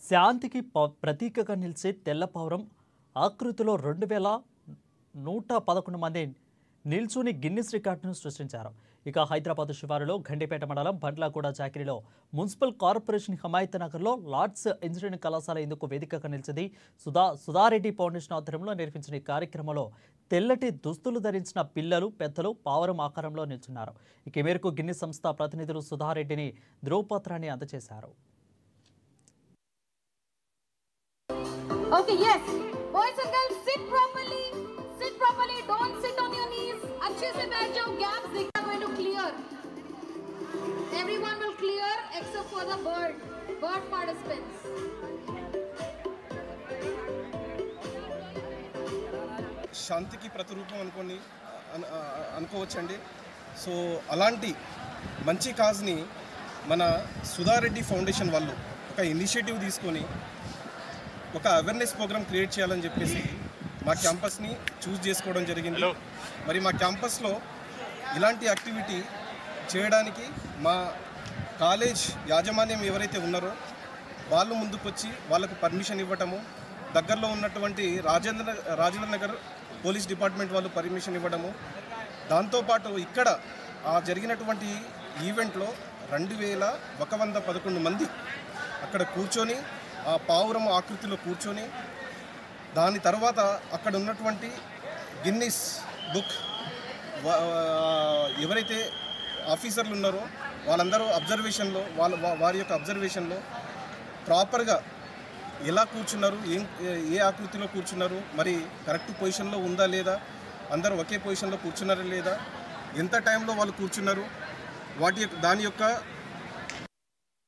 శాంతికి ప్రతీకగా నిలిచే తెల్ల పావురం ఆకృతిలో 2111 మంది నిల్చుని గిన్నిస్ రికార్డును సృష్టించారు. ఇక హైదరాబాద్ శివారులో గండిపేట మండలం బండ్లగూడ చాకిరిలో మున్సిపల్ కార్పొరేషన్ హిమాయత్ నగర్లో లార్డ్స్ ఇంజనీరింగ్ కళాశాల ఇందుకు వేదికగా నిలిచింది. సుధారెడ్డి ఫౌండేషన్ ఆధ్వర్యంలో నిర్వహించిన ఈ కార్యక్రమంలో తెల్లటి దుస్తులు ధరించిన పిల్లలు పెద్దలు పావురం ఆకారంలో నిల్చున్నారు. ఇక మేరకు గిన్నిస్ సంస్థ ప్రతినిధులు సుధారెడ్డిని ధ్రువపత్రాన్ని అందజేశారు. Okay, yes. Boys and girls, sit properly. Sit properly. Don't sit on your knees. अच्छे से बैठ जाओ. Gaps they are going to clear. Everyone will clear except for the bird participants. శాంతికి ప్రతిరూపం అనుకోవచ్చండి. సో అలాంటి మంచి కాజ్ని మన సుధారెడ్డి ఫౌండేషన్ వాళ్ళు ఒక ఇనిషియేటివ్ తీసుకొని ఒక అవేర్నెస్ ప్రోగ్రామ్ క్రియేట్ చేయాలని చెప్పేసి మా క్యాంపస్ని చూస్ చేసుకోవడం జరిగింది. మరి మా క్యాంపస్లో ఇలాంటి యాక్టివిటీ చేయడానికి మా కాలేజ్ యాజమాన్యం ఎవరైతే ఉన్నారో వాళ్ళు ముందుకొచ్చి వాళ్ళకు పర్మిషన్ ఇవ్వటము, దగ్గరలో ఉన్నటువంటి రాజేంద్ర నగర్ పోలీస్ డిపార్ట్మెంట్ వాళ్ళు పర్మిషన్ ఇవ్వడము, దాంతోపాటు ఇక్కడ జరిగినటువంటి ఈవెంట్లో 2111 మంది అక్కడ కూర్చొని ఆ పావురం ఆకృతిలో కూర్చొని దాని తర్వాత అక్కడ ఉన్నటువంటి గిన్నిస్ బుక్ ఎవరైతే ఆఫీసర్లు ఉన్నారో వాళ్ళందరూ అబ్జర్వేషన్లో వారి యొక్క అబ్జర్వేషన్లో ప్రాపర్గా ఎలా కూర్చున్నారు, ఏ ఆకృతిలో కూర్చున్నారు, మరి కరెక్ట్ పొజిషన్లో ఉందా లేదా, అందరూ ఒకే పొజిషన్లో కూర్చున్నారా లేదా, ఎంత టైంలో వాళ్ళు కూర్చున్నారు, దాని యొక్క